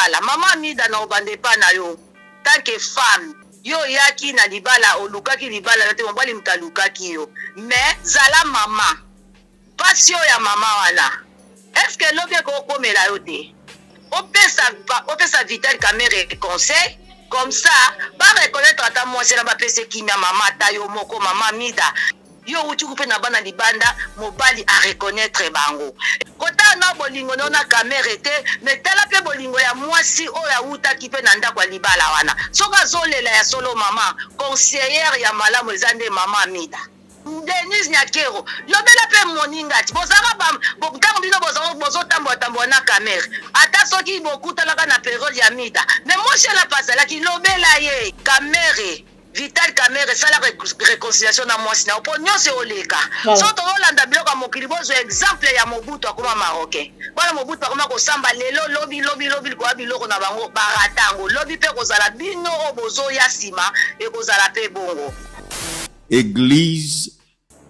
libala. Maman Mida na obande pa na yo. Tant que femme, yo yaki na libala olukaki libala na te mobali mtalukaki yo. Mais zala maman. Passion ya maman wana. Est-ce que l'obé ko komela yo te? Opesa Vital Kamerhe conseil. Comme ça, pas reconnaître à moi c'est la bapese kimia maman tayo moko maman Mida. Yo uti kupe na bana libanda mobali a reconnaître bango. Kota na bolingo na Kamerhe te, mais tala pe bolingo ya mwasi o ya uta kipe na ndako libala wana. Soka zolela ya solo maman, conseillère ya malamu ezande maman Mida. Denise Nyakero, lobela pe moninga ti bozanga bam bokutango bino bozotambo tambo na Kamerhe. Ata soki bokutalaka na période ya Mida. Mais moi je la passe la ki lobela ye Kamerhe. Vital Kamerhe sala réconciliation na mwasi na opo nyonse oleka. Soto olanda biloko mokili bozo exemple ya Mobutu akoma marocain. Bana Mobutu akoma ko samba lelo lobi ko biloko na bango baratango. Lobi pe kozala bino obozo ya sima e kozala pe bongo. Église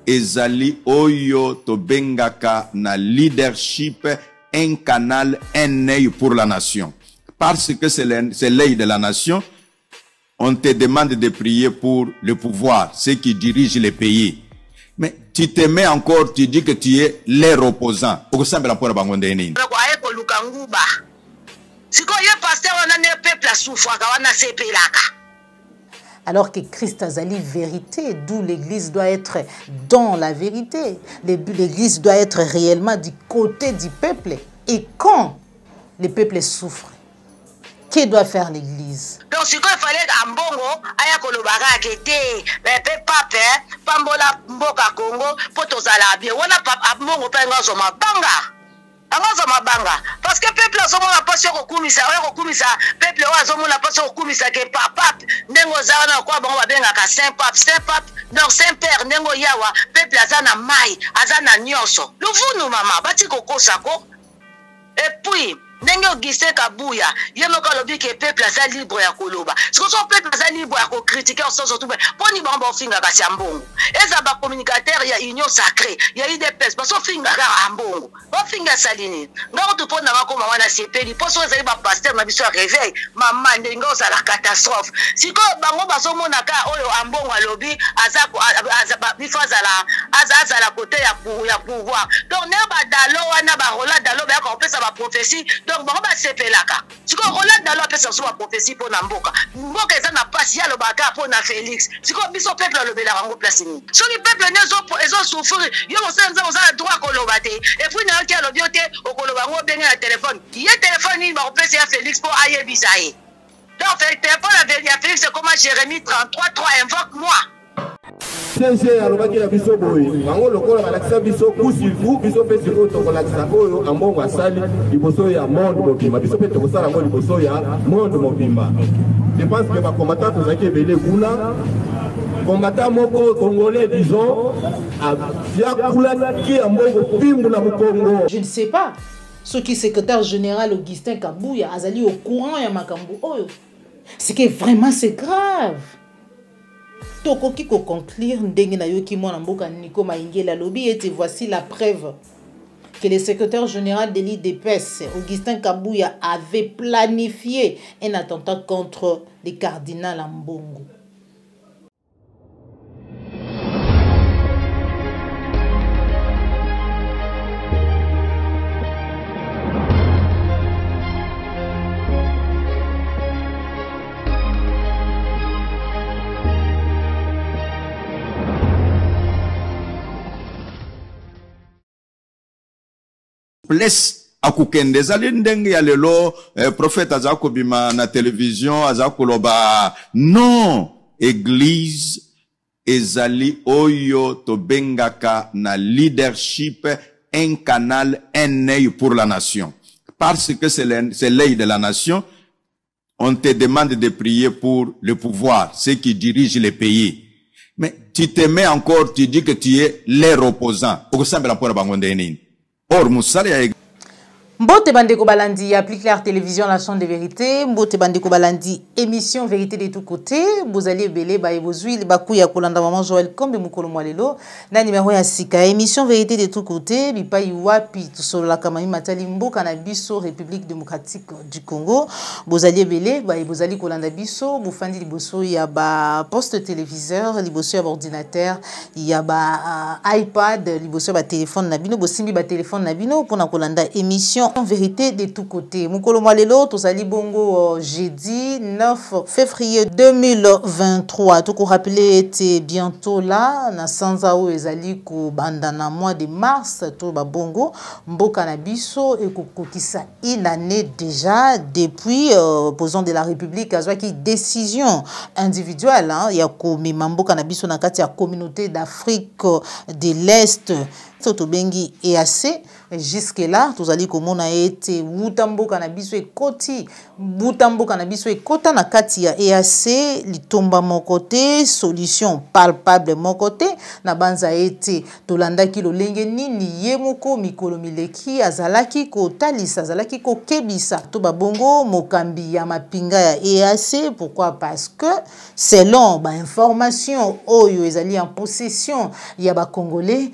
ezali oyo tobengaka na leadership un canal, un œil pour la nation. Parce que c'est l'œil de la nation, on te demande de prier pour le pouvoir, ceux qui dirigent les pays. Mais tu te mets encore, tu dis que tu es leur opposant. Alors que Christ azali vérité, d'où l'Église doit être dans la vérité. L'Église doit être réellement du côté du peuple. Et quand le peuple souffre, que doit faire l'Église? Donc, ce qu'il fallait à Mbongo, aya kolobara kete, pape, pambola mboka Congo, potozala bien. Wana papa Mbongo pa ngazo mabanga. Ngazo mabanga. Parce que peuple azomo la passion kokumisa, peuple azomo la passion kokumisa ke pape, ndengo zawana kwa bango babengaka Saint Pape, donc Saint Père ndengo yawa, peuple azana mai, azana nyonso. Luvunu mama, bati kokosako. Et puis Nenge Augustin Kabuya, yemoka lobi ke peuple asa libre ya koloba. Siko so peuple asa libre ya ko critiquer surtout poni bamba finga ka siambongo. Eza ba communicateur ya union sacrée, ya IDPS baso finga ka ambongo. Ba finga salini. Ngako to pona ngako mama na CPD, poso ezali ba pasteur na biso réveil, mama ndenga osa la catastrophe. Siko bango baso mona ka oyo ambongo alobi azako azaba bifaza la côté ya pouvoir. Donc ne ba dalo wana ba rola dalo ba ko pesa ba prophétie. Donc, bon, va se faire là. Si on relate dans la personne sur la prophétie pour Namboka, Mboka est un passe, il y a le bagarre pour Félix. Si on bise au peuple, le béla en place. Sur les peuples, ils ont souffert. Ils ont droit à Kolobate. Et puis, il y a le bioté au Kolobango, bien le téléphone. Il y a un téléphone, il va remplacer à Félix pour aïe bisaï. Donc, le téléphone à Félix, c'est comment Jérémie 33 invoque moi. CNG alobaki na biso boye bango lokola balakisa biso kusifu biso pe siko tokolakisa oyo ambongo asali liboso ya monde mobimba biso pe tokosala ngo liboso ya monde mobimba. Je pense que ba combattant tozaki ebele kuna combattant moko congolais disons a kulaki ambongo pimbu na Congo. Je ne sais pas ce qui secrétaire général Augustin Kabuya azali au courant ya makambo oyo. C'est que vraiment c'est grave. Tokoki ko conclure ndenge na yoki mwana mboka Niko Maingela lobi et voici la preuve que le secrétaire général de l'IDPS Augustin Kabuya avait planifié un attentat contre le cardinal Ambongo. Place akukende ezali ndenge ya lelo prophète azako bima na télévision azako loba non église ezali oyo tobengaka na leadership un canal, un œil pour la nation. Parce que c'est l'œil de la nation, on te demande de prier pour le pouvoir, ceux qui dirigent les pays. Mais tu te mets encore, tu dis que tu es leur opposant. Or, Mbote Bandeko Balandi, appli Claire Télévision, la chaîne de vérité. Mbote Bandeko Balandi, émission Vérité de tous côtés. Bozali Belé, Baebozui, Bakuya Kolanda Maman Joël, comme Mukolo Mwalelo. Na numéro ya Sika, émission Vérité de tous côtés. Bipa Iwapi, tout sur la Kamani Matali Mbo, Kanabiso, République démocratique du Congo. Bozali Belé, Baebozali Kolanda Biso, Boufandi Liboso, il y a ba poste téléviseur, Liboso, il y a ordinateur, il y a ba iPad, Liboso, il y a téléphone Nabino, Bosimbi, ba téléphone Nabino, pour na Kolanda émission. En vérité de tous côtés. Mukolo Mwalelo, Tozali Bongo, jeudi 9 février 2023. Tout qu'on rappelait était bientôt là. Na Sanzao ezali ko bandana mois de mars. Tout ba Bongo, Mboka na biso et kokokisa une année déjà depuis posant de la République azwa qui décision individuelle. Hein, ya ko Mboka na biso na kati ya communauté d'Afrique de l'Est. Bengi et assez jusque là tous allez comme on a été Wutambo Canabiso et Koti Wutambo Canabiso et Kota na katia et assez litomba mon côté solution palpable mon côté na banza été tolanda ki lo lenge nini yemoko mikolo mileki azalaki ko talisa azalaki ko kebisa to babongo mokambi ya mapinga ya EAC. Pourquoi? Parce que selon ba information oyo ezali en possession ya ba congolais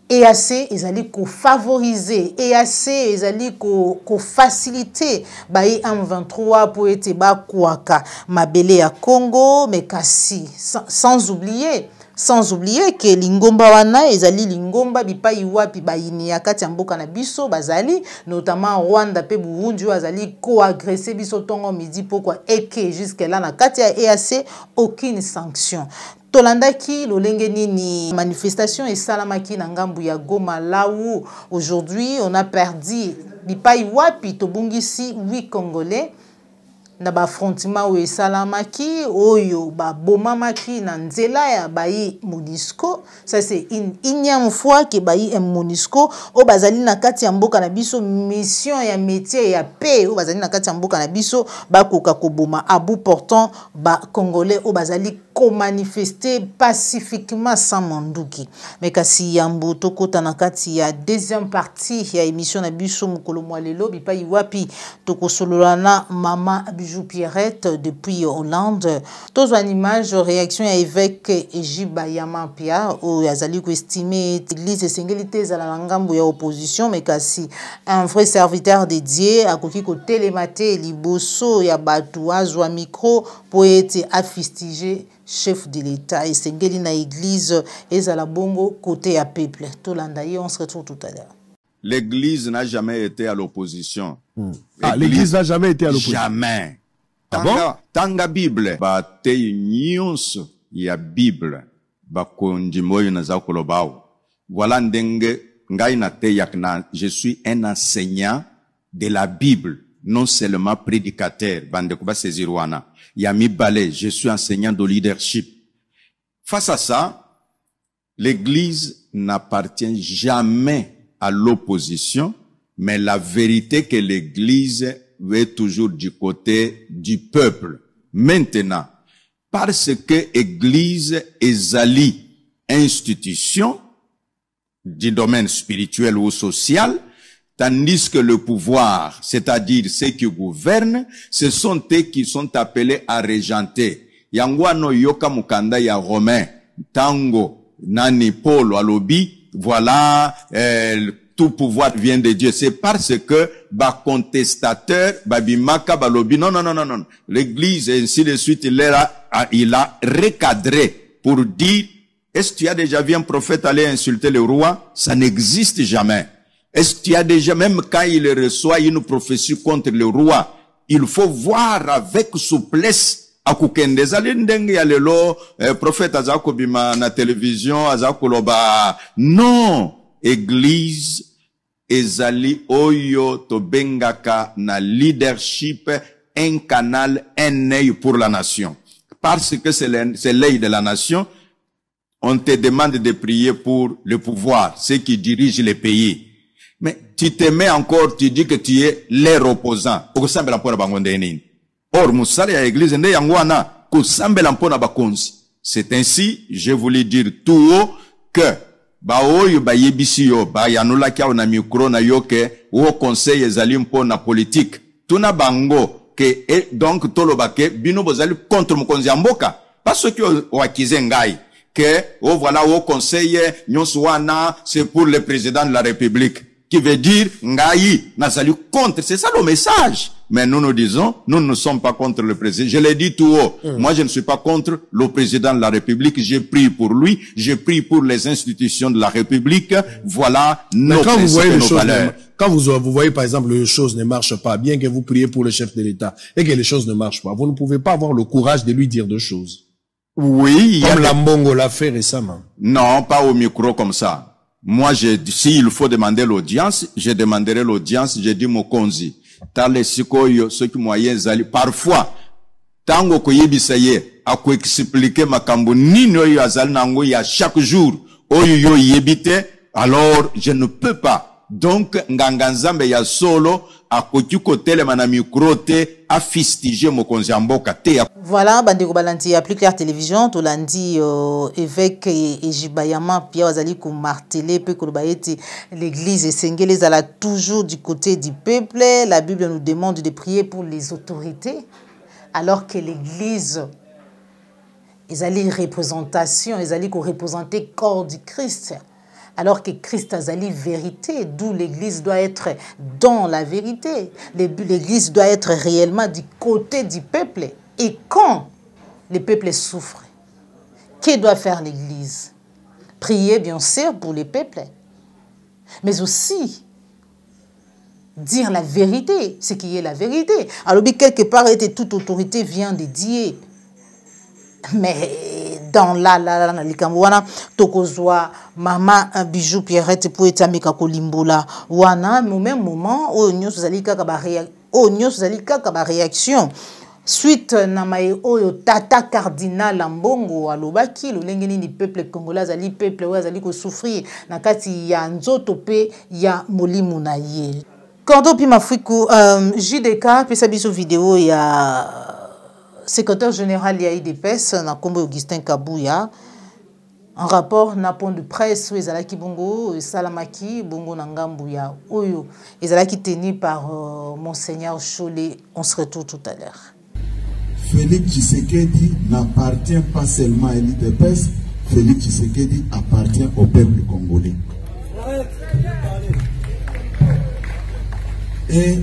EAC ezali ko favoriser, EAC ezali ko faciliter bayi M23 pour ete ba kuaka mabele ya Congo, mais kasi sans oublier que lingomba wana ezali lingomba bipai wapi bayini ya kati ya mboka na biso bazali notamment Rwanda pe Burundi azali co-agresser biso tongo midi pourquoi eke jusque là na kati ya EAC aucune sanction. Tolandaki lolenge nini manifestation et salamaki na ngambu ya Goma là où aujourd'hui on a perdu bipai wapi tobungisi 8 Congolais na ba affrontement ou salamaki oyo ba bomamaki na nzela ya bayi MONUSCO. Ça c'est une énième fois que bayi MONUSCO o bazali na kati ya mboka na biso mission ya métier ya paix o bazali na kati ya mboka na biso bakoka koboma à bout portant ba congolais o bazali ko manifester pacifiquement sans manduki. Mais kasi yambo tokota na kati ya deuxième partie ya émission na biso Mukolo Mwalelo bipai wapi tokosololana mama Bijou Pierrette depuis Hollande. Tous en image réaction à évêque Ejiba Yamampia ou yazali ko estimer l'église singélité za la ngambo ya opposition mais kasi un vrai serviteur dédié à koki ko télématé liboso ya batu azwa micro pour être affistiger chef de l'État et sengeli na église ezala bongo côté à peuple. Tolandaye, on se retrouve tout à l'heure. L'église n'a jamais été à l'opposition. Ah, l'église n'a jamais été à l'opposition. Jamais. Ah bon? Tanga Bible. Ba te nyonso ya Bible. Ba konjimoyo na za kolobao. Voilà ndenge ngai na te yakna. Je suis un enseignant de la Bible. Non seulement prédicateur. Bande kuba sezirwana. Yami Balé, je suis enseignant de leadership. Face à ça, l'église n'appartient jamais à l'opposition, mais la vérité que l'église est toujours du côté du peuple. Maintenant, parce que l'église est institution du domaine spirituel ou social, tandis que le pouvoir, c'est-à-dire ceux qui gouvernent, ce sont eux qui sont appelés à régenter. Yangwano yoka mukanda ya Romain, Tango, Nani, Paul, Alobi, voilà, tout pouvoir vient de Dieu. C'est parce que, contestateur, bimaka, balobi, non. L'église, et ainsi de suite, il a recadré pour dire, est-ce que tu as déjà vu un prophète aller insulter le roi? Ça n'existe jamais. Est-ce que tu as déjà, même quand il reçoit une prophétie contre le roi, il faut voir avec souplesse akukende zalindenge ya lelo prophète azako bima na télévision azako loba non église ezali oyo tobengaka na leadership un canal un œil pour la nation parce que c'est l'œil de la nation. On te demande de prier pour le pouvoir, ceux qui dirigent les pays. Mais tu te mets encore, tu dis que tu es leur opposant. Or, musala ya église nde yangwana kusambela mpona bakonzi. C'est ainsi, je voulais dire tout haut que ba oyo ba yebisi yo ba yanula kia na micro na yoke o conseil ezali mpo na politique tuna bango que donc toloba ke bino bozali contre mokonzi ya mboka parce que wakize ngai que oh voilà au conseil nyonswana c'est pour le président de la République qui veut dire ngai nazali contre, c'est ça le message. Mais nous nous disons, nous ne sommes pas contre le président. Je l'ai dit tout haut. Moi, je ne suis pas contre le président de la République. J'ai pris pour lui. J'ai pris pour les institutions de la République. Voilà nos principes et nos valeurs. Quand vous voyez, par exemple, les choses ne marchent pas, bien que vous priez pour le chef de l'État et que les choses ne marchent pas, vous ne pouvez pas avoir le courage de lui dire deux choses. Oui. Comme Lambongo l'a fait récemment. Non, pas au micro comme ça. Moi, s'il faut demander l'audience, je demanderai l'audience, j'ai dit Mokonzi. Tale sikoyo, ce qui moyen zali. Parfois, tango koyebisa ye, ako expliquer makambo nino yo azali nango ya chaque jour, oyo yo yebite, alors je ne peux pas. Donc, nganganzambe ya solo, akoki kotelema na micro te, a fustigé Mokonzi Mboka te. Voilà, Bandeko Balanti, à Plus Clair Télévision, tout lundi, évêque et Jibayama, Pierre Wazali, qui martelé, peu que l'église et Sengele, elle a toujours du côté du peuple. La Bible nous demande de prier pour les autorités, alors que l'église, ils allaient représentation, ils allaient représenter le corps du Christ. Alors que Christ a zali vérité, d'où l'église doit être dans la vérité. L'église doit être réellement du côté du peuple. Et quand le peuple souffre, que doit faire l'église? Prier, bien sûr, pour le peuple, mais aussi dire la vérité, ce qui est la vérité. Alors, quelque part, toute autorité vient de Dieu. Mais dans la likamwana tokozwa mama un bijou Pierrette pour etamika kolimbola wana au même moment o nyos zalika ka réaction suite na mai oyo tata cardinal Mbongo alobaki lolenge ni peuple congolais zali peuple wa zali ko souffrir na kati ya nzoto pe ya molimu na ye Cordo pi mafiku JDK pesa biso vidéo ya secrétaire général ya IDPS na kombo Augustin Kabouya en rapport na point de presse où ezalaki bongo salamaki bongo na ngambu ya oyo ezalaki tenu par monseigneur Cholé. On se retrouve tout à l'heure. Félix Tshisekedi n'appartient pas seulement à l'IDPS, Félix Tshisekedi appartient au peuple congolais. Et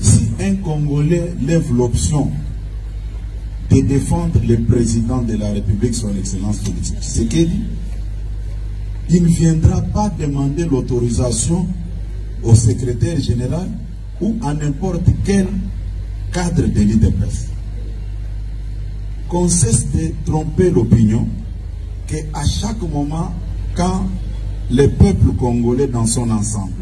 si un Congolais lève l'option de défendre le président de la République, son Excellence Félix Tshisekedi, il ne viendra pas demander l'autorisation au secrétaire général ou à n'importe quel cadre de l'IDPS. Qu'on cesse de tromper l'opinion qu'à chaque moment, quand le peuple congolais dans son ensemble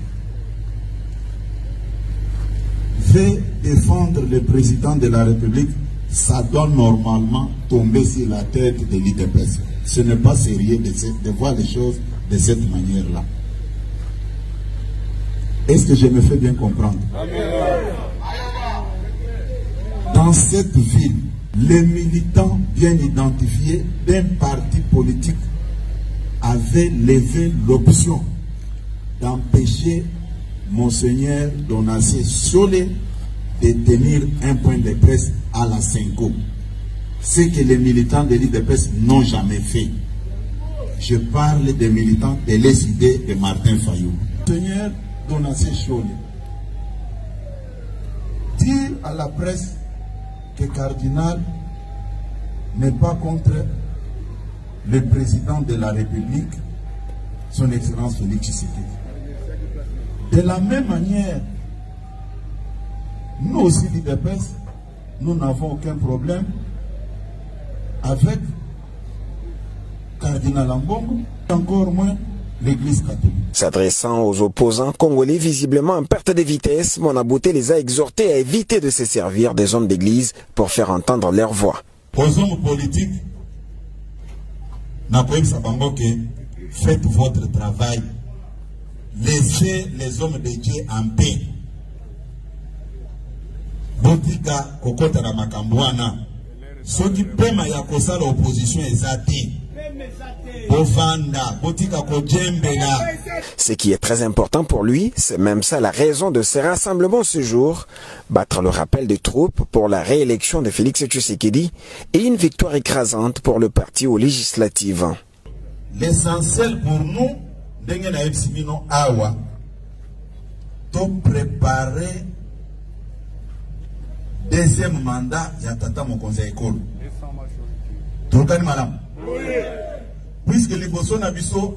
veut défendre le président de la République, ça doit normalement tomber sur la tête de l'IDPS. Ce n'est pas sérieux de voir les choses de cette manière-là. Est-ce que je me fais bien comprendre? Dans cette ville, les militants bien identifiés d'un parti politique avaient levé l'option d'empêcher Monseigneur Donatien Cholé de tenir un point de presse à la Senko. Ce que les militants de l'IDPS n'ont jamais fait. Je parle des militants de l'SID de Martin Fayou. Monseigneur Donatien Cholé dit à la presse que Cardinal n'est pas contre le président de la République, son Excellence Félix Tshisekedi. De la même manière, nous aussi, l'IDPS, nous n'avons aucun problème avec Cardinal Mbongo, encore moins l'Église catholique. S'adressant aux opposants congolais visiblement en perte de vitesse, Monabouté les a exhortés à éviter de se servir des hommes d'église pour faire entendre leur voix. Aux hommes politiques, faites votre travail. Laissez les hommes de Dieu en paix. Botika kokota na makambwana. Soki pema ya kosala opposition ezate. Ce qui est très important pour lui, c'est même ça la raison de ces rassemblements ce jour, battre le rappel des troupes pour la réélection de Félix Tshisekedi et une victoire écrasante pour le parti aux législatives. L'essentiel pour nous, de préparer deuxième mandat ya tata mon conseil école. Tokani madame. Puisque les bossons n'abisso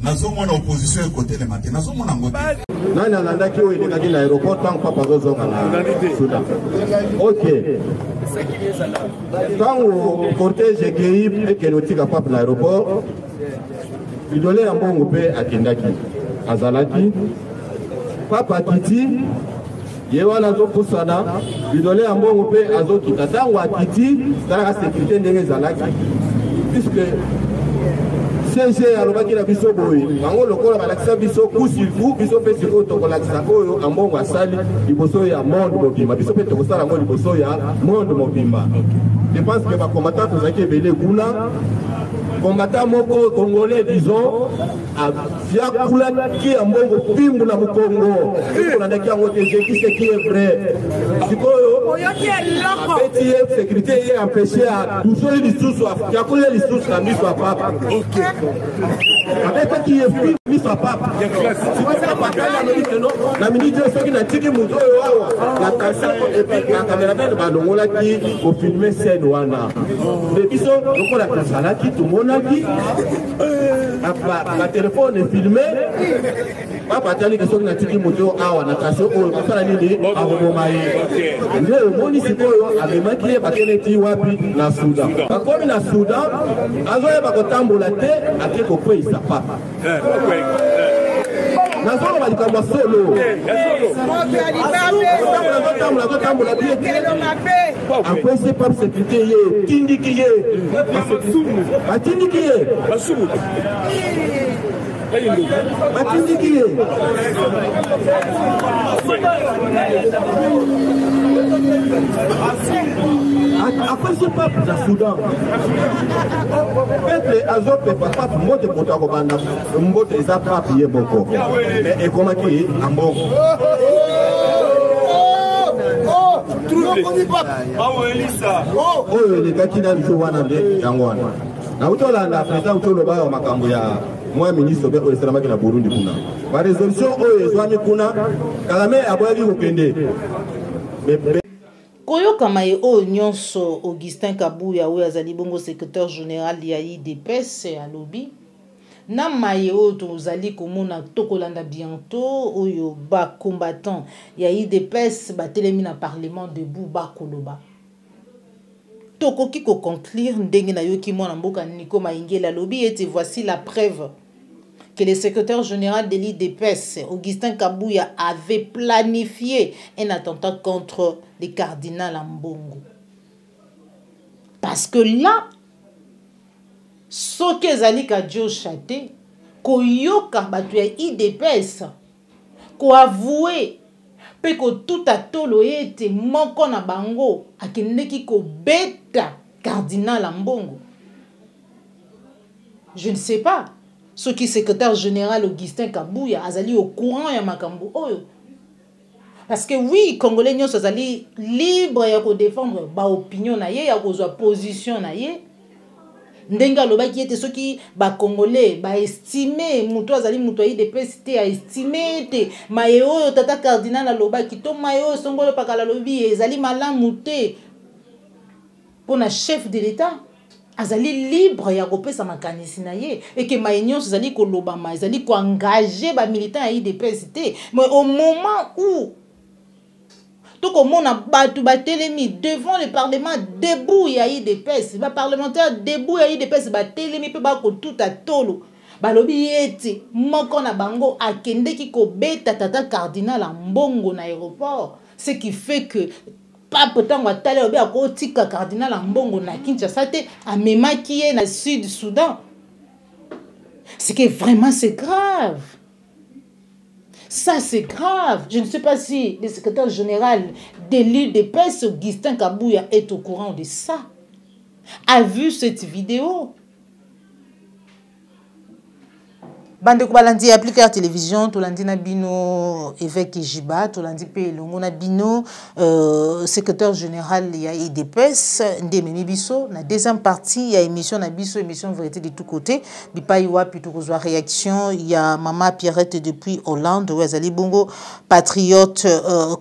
nazo mon opposition est côté le matin nazo mon angote. Nani ananda ki oyo lekaki na aéroport tant papa zozonga na Soudan. OK. Tango cortège ekei ekelotika papa na aéroport. Idole ya mbongo pe akendaki. Azalaki papa kiti yewana zo kusana idole ya mbongo pe azokita tango akiti tala sécurité ndenge ezalaki puisque CG alobaki na biso boye bango lokola balakisa biso kusifu biso pe siko tokolakisa oyo ambongo asali liboso ya monde mobimba biso pe tokosala ngo liboso ya monde mobimba. Je pense que bakomata tozalaki ebele kuna combattant moko congolais disons a fiakula qui a mbongo pimbu na Congo on a qui est vrai sikoyo petit sécurité est empêché à toucher les sous qui a collé les sous na miso papa OK avec pas qui est mis à papa la minute ce qui n'a tiki muto la la caméraman ba longola qui au filmer scène wana mais biso lokola kasala qui tout monde la téléphone est filmé papa tali que soki na tiki moto awa na kaso o kosala nini akoboma ye nde omoni sikoyo amemaki ye bakeneti wapi na Soudan bakomi na Soudan azoyeba kotambola te ake kokweyisa papa nazolo balikambo solo azotambola bie akwese pa sécurité ye tindiki ye batindiki ye batindiki ye akwese pape na Soudan peuple azopepa pape mbote moto akobanda mbote eza pape ye moko mais ekomaki ambongo oyo elekaki na biso wana nde yango wana na utolanda président utoloba ya makambo ya mwa ministre obe oyo esalamaki na Burundi kuna barésolution oyo ezwami kuna Kagame aboyaki kokende koyokama ye oyo nyonso Augustin Kabuya oyo azali bongo secrétaire général ya IDPS alobi na maye oyo tozali komona tokolanda bientôt oyo ba combattant ya IDPS batelemi na parlement debout bakoloba tokoki ko conclure ndenge na yoki mwana mboka Nico Maingela alobi ete voici la preuve que le secrétaire général de l'IDPS, Augustin Kabuya, avait planifié un attentat contre le cardinal Ambongo. Parce que là, ce que Zali Kadjo Chate, koyoka batu ya IDPS, ko avoué, pe ko tout a tolo ete moko na bango, akendeki ko beta cardinal Ambongo. Je ne sais pas. Ce qui est secrétaire général Augustin Kabuya azali au courant ya makambo oyo. Parce que oui, Congolais nyonso azali libre ya ko défendre ba opinion na ye ya ko zwa position na ye. Ndenga lobaki ete soki ba Congolais ba estimer muto azali muto ya IDPS te a estimer te maye oyo tata cardinal alobaki to maye oyo songolo pakala lobi ezali malamu te pona chef de l'État. Azali libre ya kopesa makanisi na ye et que maïnion azali koloba ma azali ko engager ba militants ya IDPS te mais au moment où tout comme on a battu batelemi devant le parlement debout ya IDPS ba parlementaire debout ya IDPS batelemi pe ba ko tout à tolo balobi ete moko na bango akendeki ko beta tata cardinal Ambongo na aéroport ce qui fait que pape tango atale obe akotika cardinal Ambongo na Kinshasa te amemaki ye na sud Soudan. C'est que vraiment c'est grave. Ça c'est grave. Je ne sais pas si le secrétaire général de l'IDPS Augustin Kabuya est au courant de ça. A vu cette vidéo. Bande Kubalandi appliqué à télévision, Tolandi na bino évêque Jiba, Tolandi pe longo na bino secrétaire général il y a IDPS Ndememi Biso. Na deuxième partie il y a émission na Biso, émission vérité de tous côtés. Bipa iwa plutôt que réaction, il y a Maman Pierrette depuis Hollande, Ouazali Bongo, patriote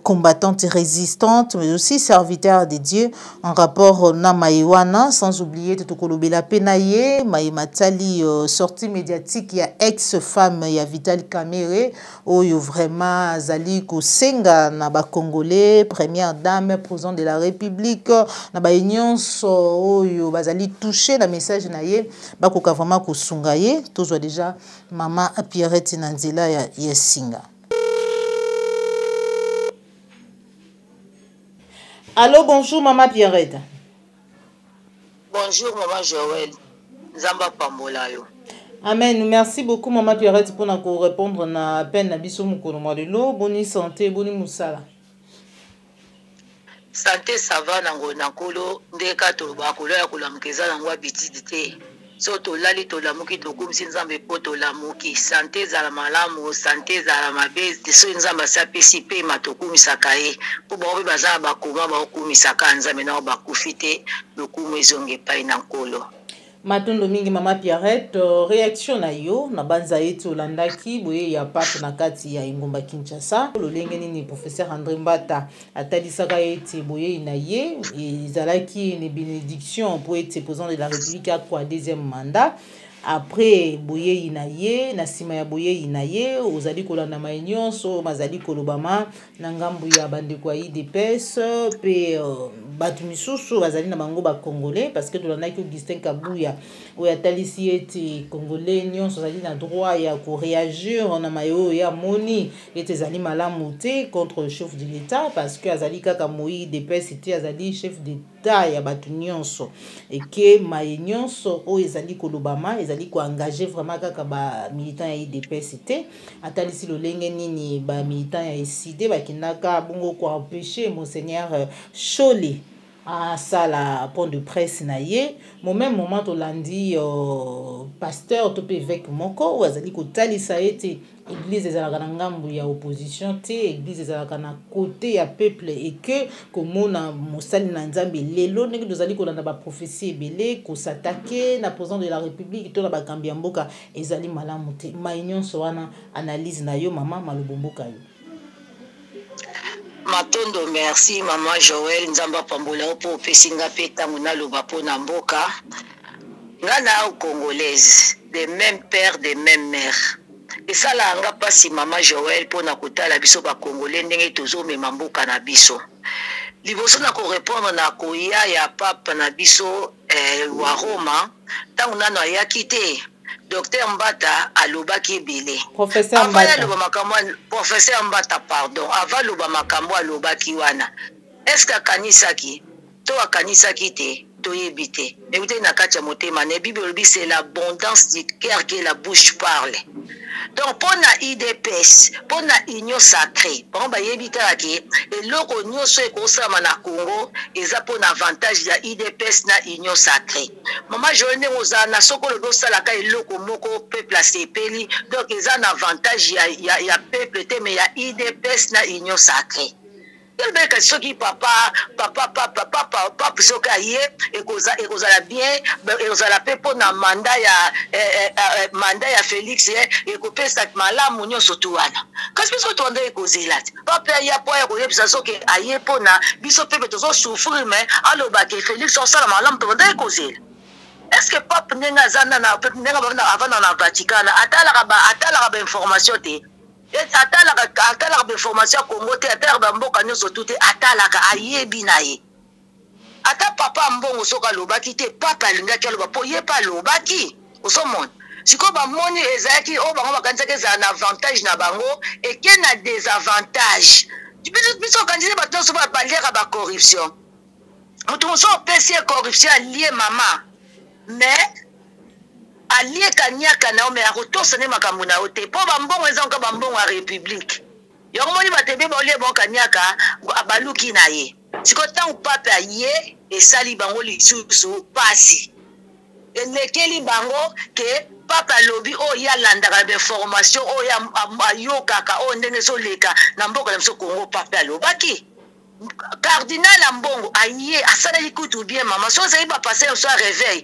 combattante et résistante, mais aussi serviteur de Dieu en rapport na Maïwana, sans oublier Totokolobela Penaye, Maïmatali sortie médiatique, il y a ex-femme, il y a Vital Kamere, où vraiment Zali Kosenga, na Congolais, première dame, président de la République, na ba union, où Bazali touché la message naye, bakoka vraiment kosungaye, tous déjà Maman Pierrette Nanzela ya Singa. Allô, bonjour Maman Pierrette. Bonjour Maman Joël. Zamba Pambola yo. Amen. Merci beaucoup Maman Pierrette pour nous répondre na peine na biso mukolo malelo. Boni santé, boni musala. Santé ça va nango nakolo ndeka to ba kolo ya kulamkeza nango abitidite. So to lali to lamuki to kumsi nzambe po to lamuki. Santé za la malamu, santé za la mabe, so nzamba sa PCP matokumisa kae. Po ba obi baza ba kuma ba okumisa ka nzambe na ba kufite lokumu ezonge pai nankolo. Matondo mingi Maman Pierrette, réaction na yo na banza yetu olandaki boye ya pape na kati ya Ingomba Kinshasa. Lolenge nini professeur André Mbata atalisaka ete boye na ye ezalaki une bénédiction pour être président de la République à quoi deuxième mandat. Après boye inaye na sima ya boye inaye ozali kolanda maunion so mazali kolobama na ngambu ya bande kwa IDPS pe batu misusu bazali na bango ba congolais parce que tolandaki Augustin Kabuya o ya talisi ete congolais nyonso zali na droit ya ko réagir na mayo ya moni ete zali malamu te contre le chef de l'état parce que azali kaka moi IDPS ete azali chef d'état ya batu nyonso et que maunion o ezali kolobama ezali ko engager vraiment kaka ba militant ya IDPS te atalisi lolenge nini ba militant ya SID ba kinaka bongo ko empêcher monseigneur Chole à ça la point de presse na ye au même moment to landi pasteur to évêque moko ou azali ko talisa ete église ezalaka na ngambu ya opposition te église ezalaka na côté ya peuple et que komona mosali na nzambe lelo ndenge tozali kolanda ba prophétie ebele ko s'attaquer na président de la république to na bakambi ya mboka ezali malamu te maunion so wana analyse na yo Maman malobomboka yo. Matondo merci Maman Joël nzamba pambola po pesinga peta mona loba po na mboka ngana au congolaise des mêmes pères des mêmes mères et ça la nga pasi Maman Joël po na kotala biso ba congolais ndenge tozo mema mboka na biso liboso na ko répondre na koya ya papa na biso wa Roma tangu nano ayaki te Docteur Mbata alobaki ebele. Professeur Mbata. Professeur Mbata, pardon. Avant loba makambo alobaki wana. Est-ce que kanisaki? To akanisaki te, to yebite. Écoutez na kati ya motema, na Bible c'est l'abondance du cœur que la bouche parle. Donc pour na IDPS, pour na union sacrée, pour ba yebita ki eloko nyonso ekosama na Congo, eza pour na avantage ya IDPS na union sacrée. Maman journée oza na sokolo do sala ka eloko moko peuple asepeli, donc eza na avantage ya peuple te mais ya IDPS na union sacrée. Quelqu'un qui papa soka ye ekozala bien ekozala pe po na mandat ya Félix e ko pesa malamu nyonso tu wana kasi biso to ndé ekozela papa ya po ya ko yebisa soki aye po na biso pe tozo souffrir mais aloba ke Félix osala malamu to ndé ekozela. Est-ce que papa nenga zana na nenga avant na Vatican atala ba information te atalaka information ya Congo te atalaka mboka nyonso tout te atalaka ayebi na ye ata papa mbongo soka lobaki te papa alingaki aloba po ye pa lobaki osomona siko bamoni ezalaki o bango bakanisaki ezala na avantage na bango eke na désavantage biso okanisi bato nyonso baliaka bacorruption moto moso opesi ye corruption alie mama mais alie kanyaka na ome akotosa ne makambo na ote po bambongo eza nka bambongo ya république yango moni batebe baolie bon kanyaka abaluki na ye siko tango pape aye esali bango lisusu pasi lekeli bango ke papa lobi o ya landaka be formation o ya ayokaka o ndenge so leka na mboka na biso Congo papa lobaki cardinal Ambongo aye asala ikutu bien mama so ça va passer so réveil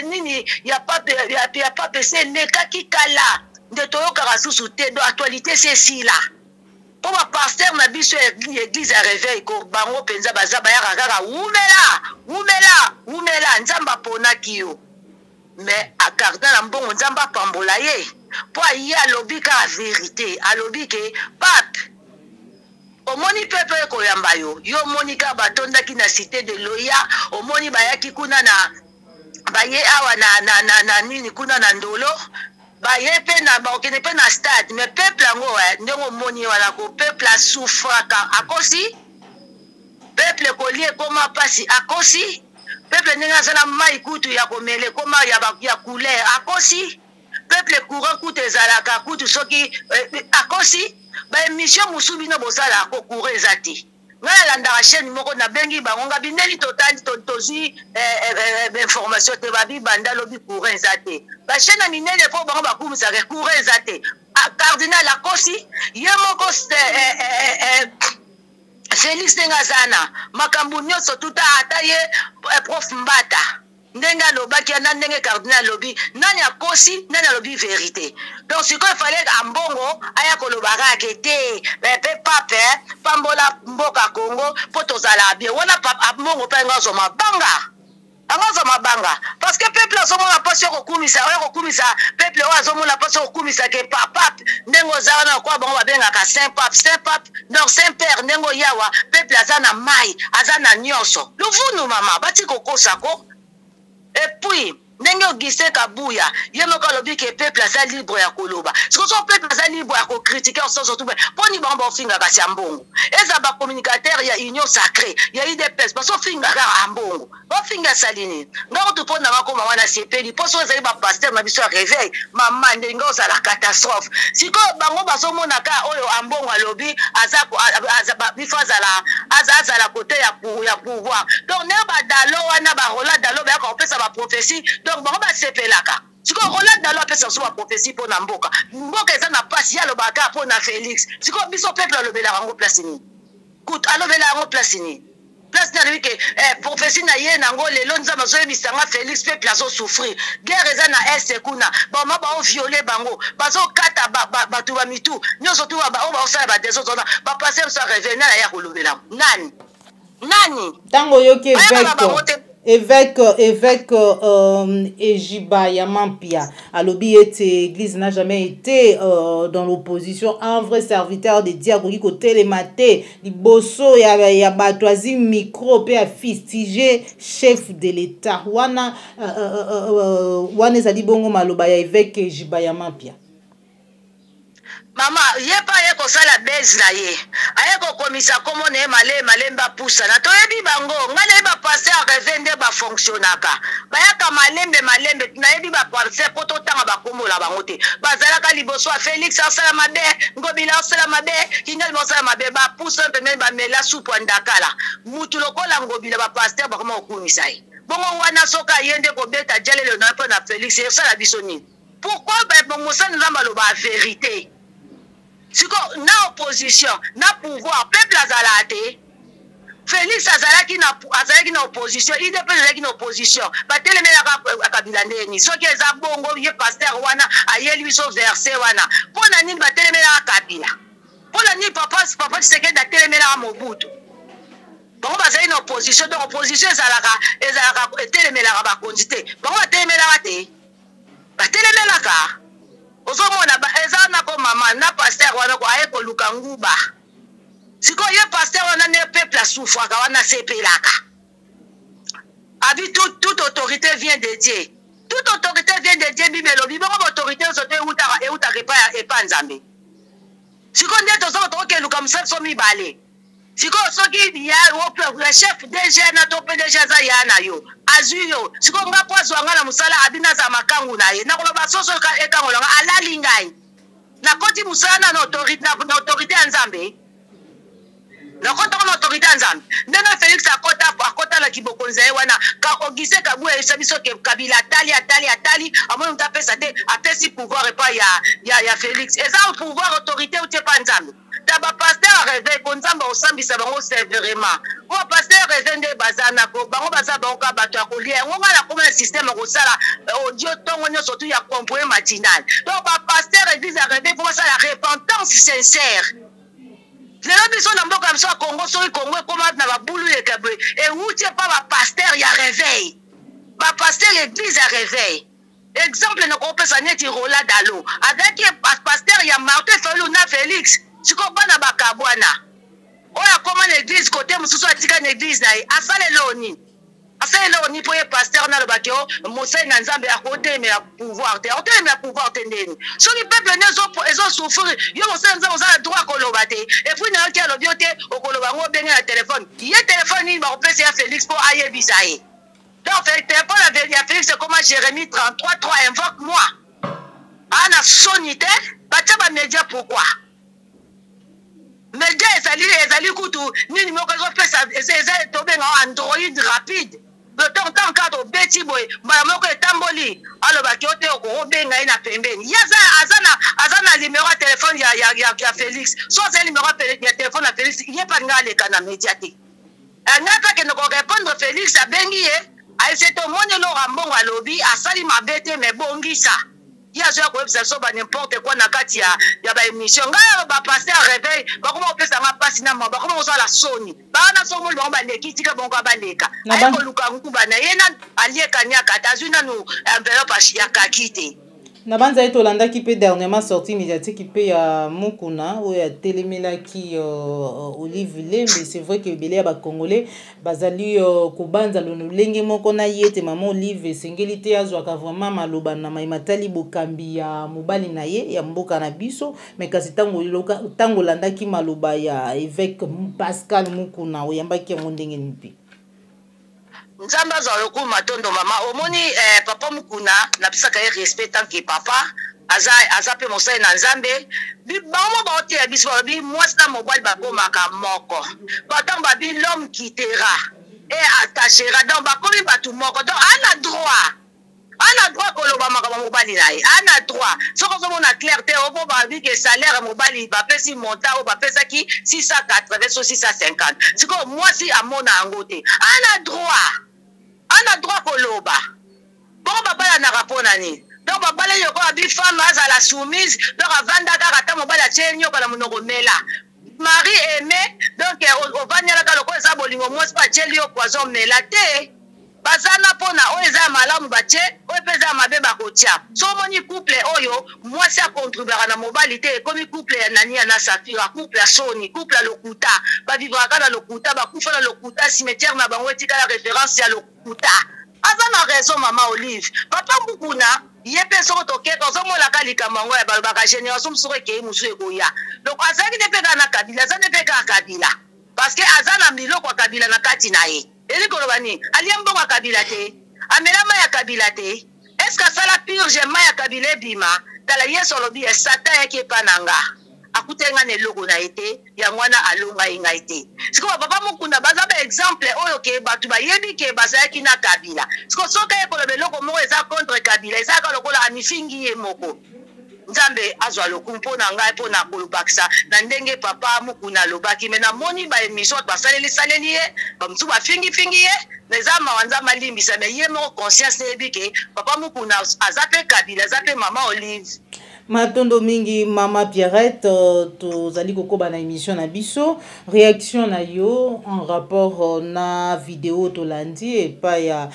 nini ya pape c'est lekaki kala de toyoka susu te do actualité c'est si là pour ma pasteur na biso église à réveil ko bango penza bazaba ya kaka umela nzamba pona kiyo mais à cardinal Ambongo nzamba pambola ye po aye alobi ka vérité alobi ke pape omoni pepe koyamba yo monika batondaki na cité de Loya omoni bayaki kuna na baye awa na nini kuna na ndolo baye pe na bakene pe na stade mais peuple ngo ndenge omoni wala ko peuple a souffraka akosi peuple kolie koma pasi akosi peuple ndenge azala mai kutu ya komele koma ya couleur akosi peuple courant kutu ezalaka kutu soki akosi ba émission musubi no bosala ko courant ezati ngala landaka chaîne moko na bengi bangonga bineli totali tozi information te babi banda lobi courant ezate ba chaîne na minene po bango bakumisa ke courant ezate cardinal akosi ye moko Félix Ngazana makambu nyonso tuta ata ye prof Mbata ndenga lobaki na ndenge cardinal lobi nani akosi nani lobi vérité donc ce qu'il fallait Ambongo aya kolobaka kete pe pape pambola mboka Congo poto zala bien wana papa Ambongo pe ngazo mabanga parce que peuple azomona passion kokumisa peuple azomona passion kokumisa ke papa ndengo zawana kwa bango babengaka saint pape donc saint père ndengo yawa peuple azana mai azana nyonso luvunu mama bati kokosa ko. Et puis, ndenge Augustin Kabuya, yemoko lobi ke peuple asa libre ya koloba. Siko so peuple asa libre ya ko critiquer surtout poni bango finga kasi Ambongo. Eza ba communicateur ya union sacrée, ya IDPS, parce que finga ka Ambongo. Ba finga salini. Ngako to pona ngako mama na sepeli, poso eza ba pasteur na biso réveil, mama ndenge oza la catastrophe. Siko bango baso mona ka oyo Ambongo alobi azaba bifaza la côté ya pouvoir. Donc ne ba dalo wana ba rola dalo ba ko pesa ba prophétie. Donc bango ba sepelaka siko rola dalo pesa so ba prophétie pour na mboka eza na pasi ya lobaka pour na Félix siko biso peuple lobela rango place ni kut alobela rango place ni place na lui que prophétie na ye nango lelo nzamba zo ebisanga Félix peuple azo souffrir guerre eza na est kuna bama ba violer bango bazo kata ba tu ba mitu nyoso tu ba o ba osala ba deso zona ba passer so revenir na ya kolobela nani tango yoke évêque Ejiba Yamampia alobi ete église n'a jamais été dans l'opposition un vrai serviteur de Dieu qui côté les maté liboso ya batwazi micro pe a fustigé chef de l'état wana ezali bongo maloba ya évêque Ejiba Yamampia. Mama, yepa yeko sala base na ye. Ayeko komisa komo ne malemba pusa. Na toyebi bango, ngale ba passer revende ba fonctionnaka. Bayaka malembe, na yebi ba passer poto tanga ba komo la bango te. Bazalaka liboso Félix asala mabe, ngobila asala mabe, kingali asala mabe ba pusa pembe ba mela soupe ndakala. Mutu lokola ngobila ba passer ba komo komisa ye. Bongo wana soka yende ko beta jalelo na pe na Félix asala bisoni. Pourquoi bongo ça nous a ba vérité? Siko na opposition na pouvoir peuple azalate Félix azalaki na opposition IDP azalaki na opposition batelemela Kabila ndeni soki eza bongo ye pasteur wana ayeli biso verset wana pona nini batelemela Kabila pona nini papa Tshisekedi batelemela Mobutu bango bazali na opposition donc opposition ezalaka etelemela ba kondite bango batelemela te batelemelaka ozomona eza na ko mama na pasteur wana ko ayeko luka nguba siko ye pasteur wana ne peuple souffraka wana sepelaka abi toute autorité vient de Dieu toute autorité vient de Dieu bibelo bibongo autorité sote euta repa nzambe siko ndeto zo to ke luka msaso mibale siko soki ya le chef DG na to PDG za ya na yo azuyo siko nga pozo ngala musala abina za makangu na ye na koloba soso ka ekango longa alali ngai na koti musala na autorité nzambe na kota na autorité nzambe ndena Félix akota tala kibokonza ye wana ka Augustin Kabuya esabiso ke Kabila atali amoni mutapesa te apesi pouvoir epa ya Félix eza pouvoir autorité ou te pa nzambe taba pasteur réveil ko nzamba osambisa bango sévèrement o pasteur réveil nde bazana ko bango baza bango ka bato akolia ngo na comme système ko sala audio tongo nyo surtout ya compromis matinal donc ba pasteur église réveil pour ça la repentance sincère lelo biso na mboka mso Congo so Congo koma na babulu ye kabwe et outie pa ba pasteur ya réveil ba pasteur église ya réveil exemple na ko pesa neti rola dalo avec pasteur ya Martin Fayulu na Félix siko bana bakabwana oya koma na église côté mususu atika na église na asale loni pour pasteur na le bakio Mose na Nzambe à côté mais à pouvoir te ndeni so ni peuple nezo souffrir yo Mose Nzambe za droit kolobate et puis na ki alobi ote okoloba ngo benga na téléphone ye téléphone ni ba opesa ya Félix pour aye bisaye donc téléphone ya Félix c'est comment Jérémie 33:3 invoque moi ana sonité bacha ba média pourquoi média ezali kutu nini moko ezopesa eza tobenga Android rapide le temps cadre beti boy mbala moko etamboli alobaki ote okobenga ina pembeni yaza azana numéro de téléphone ya Félix so c'est numéro de téléphone ya Félix yepa ngaleka na médiatique ngata ke noko répondre Félix abengi ye aiseto monelo rambongo alobi asali mabete me bongisa yazo ya website so ba n'importe quoi na kati ya ba émission ngayo ba passer réveil ba koma opesa nga pasi na mba koma oza la soni ba na so mo ba leki tika bongo ba leka ay ko luka nkuba na yena alieka nyaka tazuna no enveloppe ya kakite na banza eto landaki pe dernièrement sorti médiatique pe ya Mukuna ou ya telemelaki Olive Lembe c'est vrai que belé ba congolais bazali ko banza lono lenge moko na yete maman Olive sengeli azwaka vraiment maloba na maimatali bokambi ya mobali na ye ya mboka na biso mais kasi tango landaki maloba ya évêque Pascal Mukuna oyambaki ya ndenge nipi Nzamba za loku matondo mama omoni papa Mukuna na pisaka ye respect tant que papa aza pe mosai na Nzambe bi bamo ba ote ya biso bi mwasta mobile ba bomaka moko batamba bi l'homme quittera et attachera donc ba komi batu moko donc ana droit koloba makama mobali na ye ana droit soko zo mona clarté obo ba bi ke salaire mobali ba pesi monta o ba pesa ki 680 so 650 siko mwasi amona angote ana droit koloba bon babala na rapona ni donc babala yoko abi femme à la soumise donc avanda kaka mobala chenyo kala monoko mela mari aimé donc ovanyala ka loko eza bolingo mwasi pa chelio poison mela te bazana pona o eza malamu bache o peza mabe bakotia so moni couple oyo mwasi a contribuera na mobali te komi couple ya nani na Safira couple ya Soni couple ya Lokuta ba vivra ka na Lokuta ba kufa na Lokuta cimetière na bango etika la référence ya Lokuta azana raison mama Olive papa Mukuna yepe soko tokeka ozomola kalika mango ya balbaka génération msoko ke musu ekoya donc azaki te peka na Kabila azana peka Kabila parce que azana milo kwa Kabila na kati na ye eli kolobani aliambongo Kabila te amelama ya Kabila te est-ce que ça la purge ya Kabila bima tala yeso lobi ya satan yake pananga akutenga ne logo na ete ya mwana alonga inga ete siko papa Mukuna baza ba exemple oyo ke batu ba yebi ke bazaki na Kabila siko soka ye kolobe loko mo eza contre Kabila eza ka lokola amifingi ye moko Nzambe azwa lokumpo na ngai pona kolubakisa na ndenge papa Mukuna lobaki mena moni ba émission saleli ye ba mtu ba fingi ye neza mawanza malimbisa me ye mo conscience ebike papa Mukuna azape Kabila azape mama Olive Matondo mingi mama Pierrette tozali kokoba na émission na biso réaction na yo en rapport na vidéo tolandi et pa ya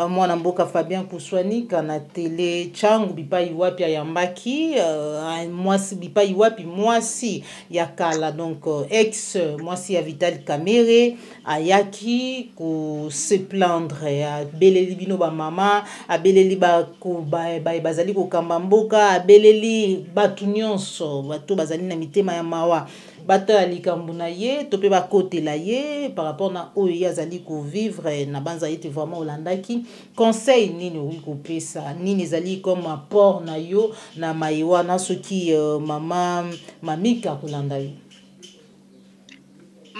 mwana mboka Fabien Kuswani kana télé changu bipai wapi ya Mbaki mwasi bipai wapi mwasi ya kala donc ex mwasi ya Vital Kamerhe ayaki ko se plaindre a beleli bino ba mama a beleli ba ko bazali ko kamba mboka a beleli batu nyonso bato bazali na mitema ya mawa bato ya likambo na ye to pe bakotela ye par rapport na oyo ye azali ko vivre na banza ete vraiment olandaki conseil nini oyi kopesa nini ezali comme apport na yo na maiwa na soki mama mamika kolanda yo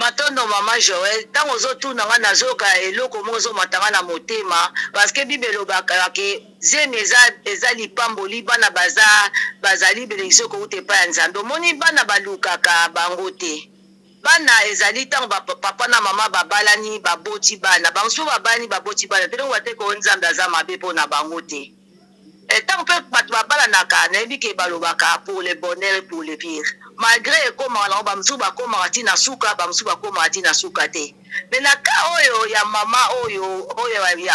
Matondo Mama Joël, tant aux autres na nazoka eloko mozo matanga na motema parce que Bible bakake zemeza ezali pamboli bana bazali bénédiction ko ute pa nzambe moni bana balukaka bangote bana ezali tant papa na mama babalani baboti bana banso babani baboti bana telo wate ko nzambe azama be pona bangote et tant que bat babala na kana ebike balobaka pour le bonheur pour le pire malgré comment on va msuba koma atina suka ba msuba koma atina suka te mais na ka oyo ya mama oyo ya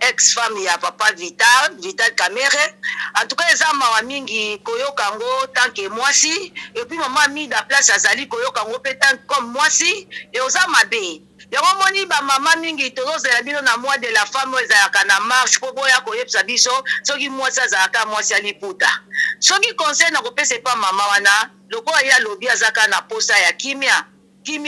ex femme ya papa Vital Kamere en tout cas eza mawa mingi koyoka ngo tant que mwasi et puis maman mi da place azali koyoka ngo pe tant comme mwasi et oza mabe yango moni ba mama mingi tozozela bino na mois de la femme ezalaka na marche po boya koyebisa biso soki mwasi azalaka mwasi aliputa soki conseil na kopesa pa mama wana lokola ya lobi azaka na posa ya kimia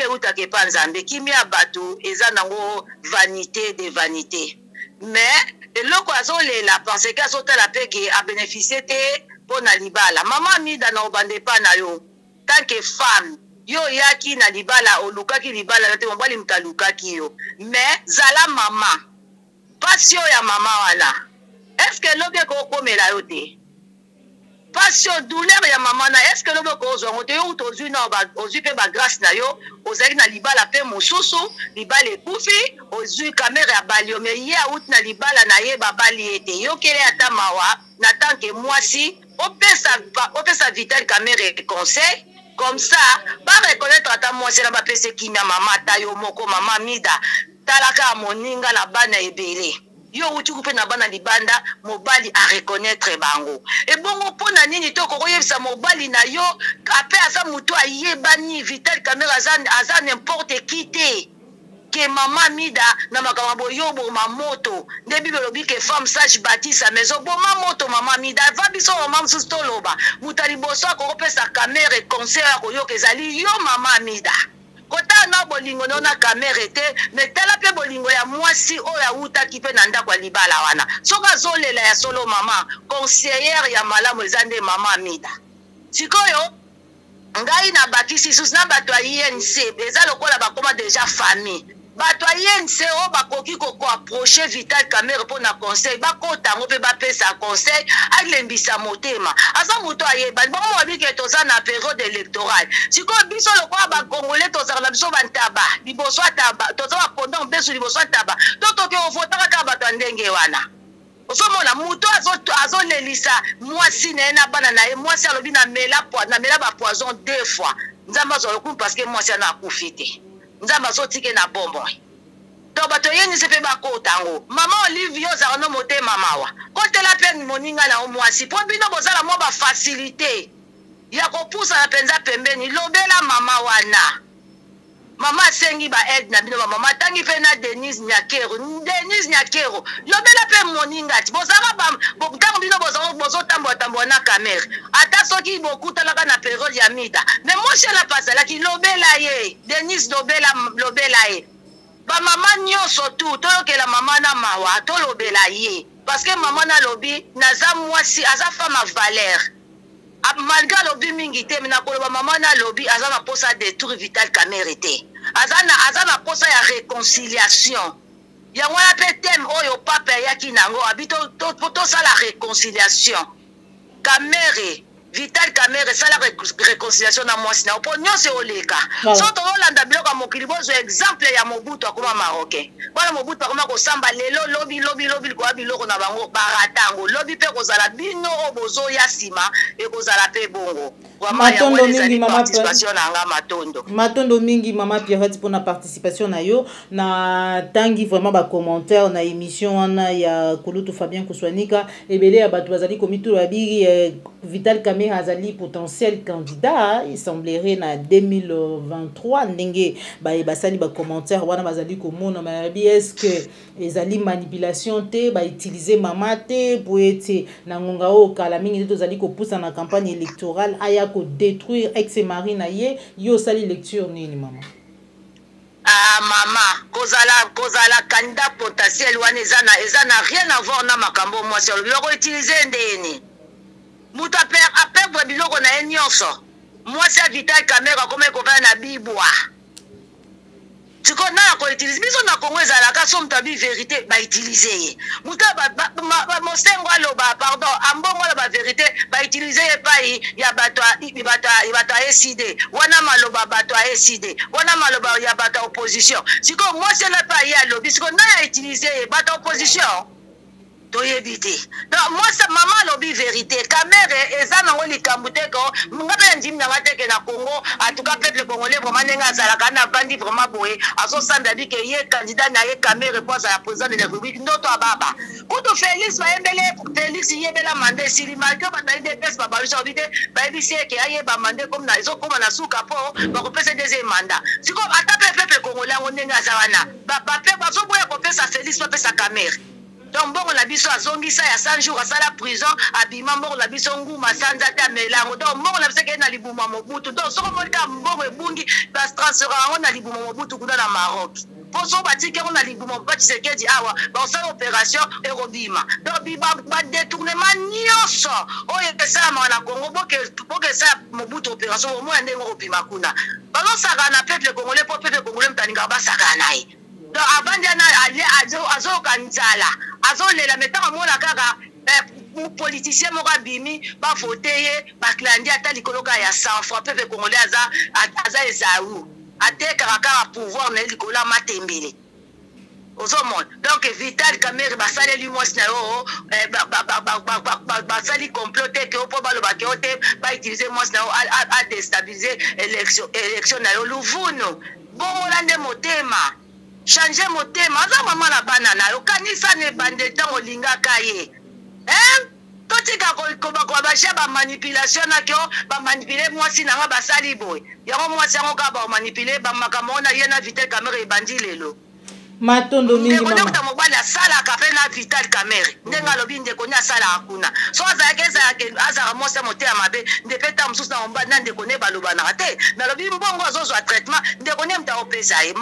utake pa nzambe kimia bato eza nango vanité de vanité mais eloko azolela parce que azotala peke a bénéficier te pona libala mama mida na obande pa na yo tant que femme yo yaki na libala olukaki libala te mobali mtalukaki yo mais zala mama passion ya mama wana est-ce que lobi ko komela yo te passion douleur ya mama na est-ce que lobi ko zongo te yo tozu na ozu pe ba grâce na yo ozali na libala pe mosusu libala ekufi ozu kamera ya balio mais ye out na libala na ye babali ete yo kele ata mawa na tant que mwasi opesa Vital Kamere conseil comme ça ba reconnaître ata mwasi na ba pese kimia mama tayo moko mama mida talaka moninga na bana ebele yo uti kupe na bana libanda mobali a reconnaître bango et bongo pona nini to ko yebisa mobali na yo ape asa mutu ayebani Vital Kamere aza n'importe qui te que mama mida na makambo yo bo mamoto nde Bible lobi que femme sage bâtit sa maison bo mamoto mama mida va biso mama msusu toloba mutali boso ko pesa Kamere conseil ko yo kezali yo mama mida kota na bolingo na Kamere te mais tala pe bolingo ya mwasi o ya uta kipe na ndako libala wana soka zolela ya solo mama conseillère ya malamu ezande mama mida sikoyo ngai na bakisi sus na bato ya INC eza lokola bakoma déjà famille bato ya INC o bakoki ko approcher Vital Kamere pour na conseil bakota ngo pe bapesa conseil alembisa motema asa moto ayeba bon mo bike toza na période électorale siko biso lokola ba congolais toza na biso bantaba liboso ataba toza ba pendant beso liboso ataba toto ke o votaka ka bato ndenge wana osomona muto azolelisa mwasi na bana na ye mwasi alobi na mela ba poison 2 fois nzamba azoloku parce que mwasi ana akufite nzamba azotike na bombo to bato yeni sepe bakotango mama Olive yo za no motema mawa kotela pe moninga na mwasi po bino bozala mo ba facilité ya kopusa na penza pembeni lobela mama wana mama sengi ba aide na bino mama tangi pe na Denise Nyakero lobela pe moninga ti bozala ba bokutango bino bozo tambo na Kamere ata soki bokutalaka na période ya mida mais moi je la passe la ki lobela ye Denise lobela ye ba mama nyonso tu toyokela mama na mawa to lobela ye parce que mama na lobi naza mwasi aza femme à valeur malgré lobi mingi te mina koloba mama na lobi aza na posa détruire Vital Kamere te aza na posa ya réconciliation yango wana pe thème oyo papa yaki nango abito to sala réconciliation Kamere Vital Kamere sala réconciliation na mwasi na opo nyonso oleka so to olanda biloko mokili bozo exemple ya Mobutu akoma marocain bana Mobutu akoma kosamba lelo lobi ko biloko na bango baratango lobi pe kozala bino obozo ya sima e kozala pe bongo matondo mingi mama participation na nga matondo mingi mama Pierrette pour na participation na yo na tangi vraiment ba commentaire na émission wana ya Kulutu Fabien Kuswanika ebele ya bato bazali komitu ya bigi Vital Kamere azali potentiel candidat il semblerait na 2023 ndenge basali ba commentaire wana bazali komona mabi est-ce que ezali manipulation te ba utiliser mama te pour être na ngonga o kala mingi tozali ko poussa na campagne électorale aya ko détruire ex-mari na ye yo sali lecture nini mama mama kozala candidat potentiel wana eza na rien à voir na makambo mwasi loko utiliser ndeni mutu aperdre biloko na ye nyonso mwasi ya Vital Kamere akoma ekofana na bibwa Tiko na ko utiliser biso na Congo ezalaka so mtabi vérité ba utiliser muta ba mosengo aloba pardon ambongo la ba vérité ba utiliser epai ya bato eside wana maloba bato eside wana maloba ya bato opposition siko moi c'est la pa ya lobi siko na ya utiliser bato opposition to yebite donc moi ça maman lobi vérité caméra eza nango likambo te ko ngabe ndimi na mateke na Congo en tout cas peuple congolais vraiment nenga zalaka na bandi vraiment boye aso sanda dit que ye candidat na ye caméra pour la président de la République ndoto ababa kuto Félix bayembele Félix yebela mandé sili malgré batali de pes baba biso bité bayebisi ke aye ba mandé comme na iso comme na suka po ba ko pesa deuxième mandat siko ata peuple congolais ngo nenga zawana ba pe baso boya ko pesa Félix pa pesa caméra. Donc bon la biso azongisa ya 100 jours à la prison abima mbongo la biso nguma sanza ta melango donc mbongo la biso ke na libuma mobutu donc soko molika mbongo ebungi bas transfert on na libuma mobutu kuna na Maroc pour so batike on na libuma ba Tshisekedi awa ba sa opération erobima donc ba détournement nyonso oyo pesa na Congo boke sa mobutu opération au moins ndenge obima kuna balo saka na peuple congolais pour peuple congolais mtaninga ba saka nae. Donc avant d'aller azo kanzala azo lela metanga mona kaka politicien moko bimi ba voter ba klandi ata likoloka ya sang franc peuple congolais aza esaou ateka kaka pouvoir na likola matembele ozomon donc Vital Kamerhe basale lui moi na yo basali comploter que po baloba ke ote ba utiliser moi na a déstabiliser élection na yo Luvuno bon lande motema changer motema aza mama na bana na yo kanisa ne bande tango linga kaye totika ko ba sha ba manipulation na kyo ba manipuler mwasi na ba sali boy yango mwasi yango ka ba manipuler ba makambo na yena Vital Kamerhe bandi lelo matondo mingi mama ndeko mobali asala ka pe na Vital Kamerhe ndenga lobi ndeko nya sala akuna so azaka mwasi motema mabe ndepeta msusu na omba na ndeko ne baloba na te na lobi mbongo azozwa traitement ndeko ne mta opesa ye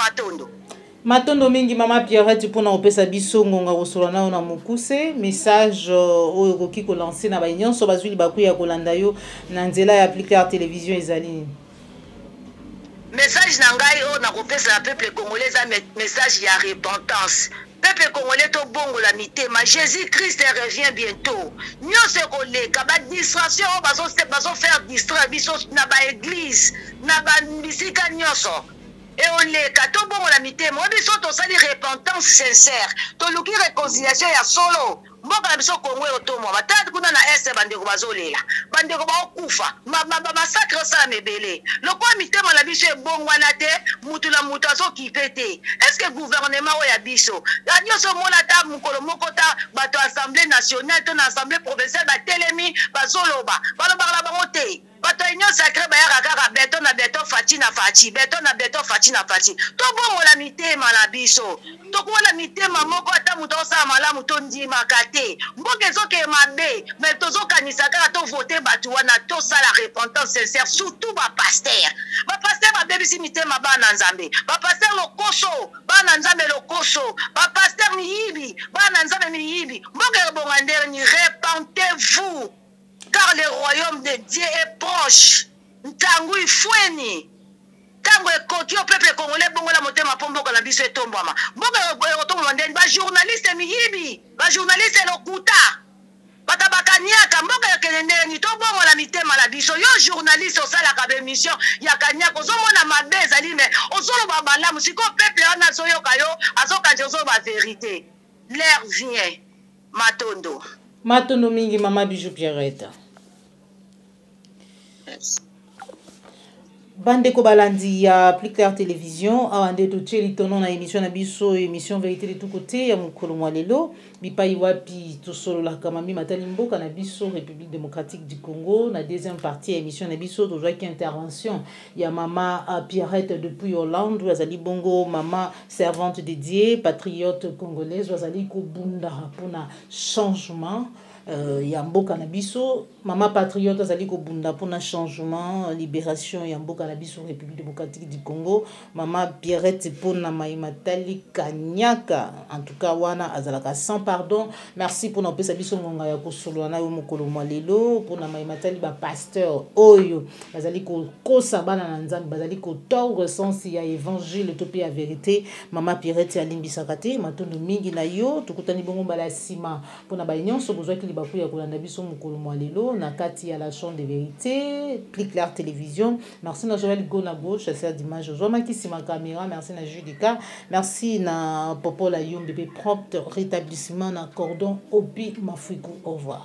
matondo mingi mama Pierrette pour na opesa biso ngonga kosola na na mokuse message oyo koki ko lancer na ba nyonso bazuli bakuya kolanda yo na nzela ya appliquer télévision ezali message na ngai o na kopesa na peuple congolais a message ya repentance peuple congolais to bongo la mitema Jésus Christ revient bientôt nyonso koleka ba distraction bazo faire distraire biso na ba église na ba bisika nyonso. Et on les kato bon la mité moi biso to sali repentance sincère to luki réconciliation ya solo mboka na biso Congo otomo batatu kuna na est bandeko bazolela bandeko ba okufa massacre ça mebele lokwa mitema la biso ebongwana te mutu la mutu aso kipete est-ce que gouvernement oya biso yanyo so mona ta mukolo moko ta bato assemblée nationale to na assemblée provinciale ba telemi bazoloba baloba la bango te bato union sacré bayaka kaka beton na beton faci na faci beton na beton faci na faci to bongola mitema na biso tokola mitema moko ata mutu osala malamu to ndimaka te mboka ezoke mabe me tozokanisa kaka to vote bato wana tosala repentance sincère surtout bapaster babebisi mitema bana nzambe bapaster lokoso bana nzambe lokoso bapaster miyibi bana nzambe miyibi mboka ebonga nderni repentez-vous car le royaume de Dieu est proche. Ntangu ifweni. Tango ekoki au peuple congolais bongo la motema pomboka na biso etombama. Mboka otombama ndeni ba journaliste miyibi, ba journaliste lokuta. Batabakaniaka mboka ya kelendeni to bongo la mitema la biso yo journaliste osala ka émission ya kanyako ozomona mabe ezali me ozolo ba malamu siko peuple wana zoyoka yo azoka jozo ba vérité. L'air vient. Matondo mingi mama Bijou Pierrette. Bandeko balandi ya Plus Clair Télévision awande to tcheli tono na émission na biso émission vérité de tout côté ya mukolo mwalelo bipai wapi to solo la kamami matali mboka na biso République démocratique du Congo na deuxième partie émission na biso to joaki intervention ya mama Pierrette depuis Hollande wazali bongo mama servante dédiée patriote congolaise wazali ko bunda pona changement ya mboka na biso Maman patriote azali ko bunda pour un changement, libération et mboka na biso République démocratique du Congo. Maman Pierrette pour na maimatali kanyaka. En tout cas wana azalaka sans pardon. Merci pour na pesa biso ngonga ya ko solo na yo mokolo lelo pour na maimatali ba pasteur oyo bazali ko kosa bana na nzambe bazali ko tordre sens ya évangile topé ya vérité. Maman Pierrette alimbisaka te matondo mingi na yo tukutani bongo bala sima pour na ba nyonso bozwa ki libaku ya kolanda biso mokolo lelo na kati ya la chambre de vérité Clic Clair Télévision. Merci na Joël Gonago chasseur d'image Zoma qui si ma caméra. Merci na Judica, merci na Popo la Yom bébé propre rétablissement na cordon Obi Mafuiku. Au revoir.